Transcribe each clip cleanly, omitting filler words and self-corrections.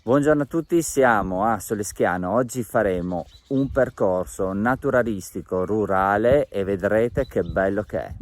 Buongiorno a tutti, siamo a Soleschiano. Oggi faremo un percorso naturalistico rurale e vedrete che bello che è.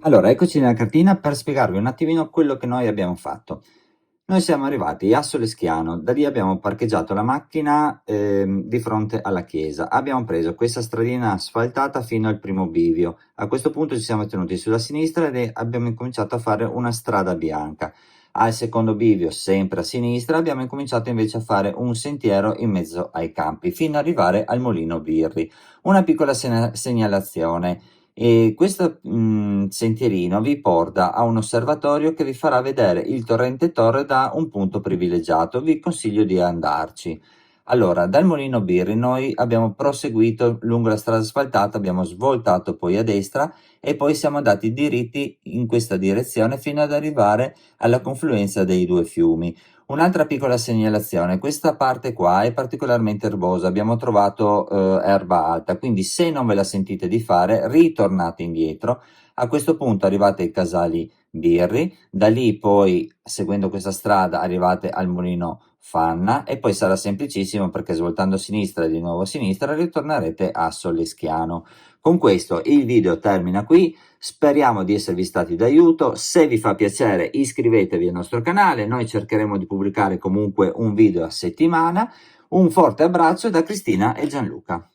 Allora, eccoci nella cartina per spiegarvi un attimino quello che noi abbiamo fatto. Noi siamo arrivati a Soleschiano, da lì abbiamo parcheggiato la macchina di fronte alla chiesa. Abbiamo preso questa stradina asfaltata fino al primo bivio. A questo punto ci siamo tenuti sulla sinistra e abbiamo incominciato a fare una strada bianca. Al secondo bivio, sempre a sinistra, abbiamo incominciato invece a fare un sentiero in mezzo ai campi, fino ad arrivare al Molino Birri. Una piccola segnalazione. E questo sentierino vi porta a un osservatorio che vi farà vedere il torrente Torre da un punto privilegiato. Vi consiglio di andarci. Allora, dal Molino Birri noi abbiamo proseguito lungo la strada asfaltata, abbiamo svoltato poi a destra e poi siamo andati diritti in questa direzione fino ad arrivare alla confluenza dei due fiumi. Un'altra piccola segnalazione, questa parte qua è particolarmente erbosa, abbiamo trovato erba alta, quindi se non ve la sentite di fare, ritornate indietro. A questo punto arrivate ai casali Birri, da lì poi seguendo questa strada arrivate al Mulino Fanna e poi sarà semplicissimo perché svoltando a sinistra e di nuovo a sinistra ritornerete a Soleschiano. Con questo il video termina qui, speriamo di esservi stati d'aiuto. Se vi fa piacere iscrivetevi al nostro canale, noi cercheremo di pubblicare comunque un video a settimana. Un forte abbraccio da Cristina e Gianluca.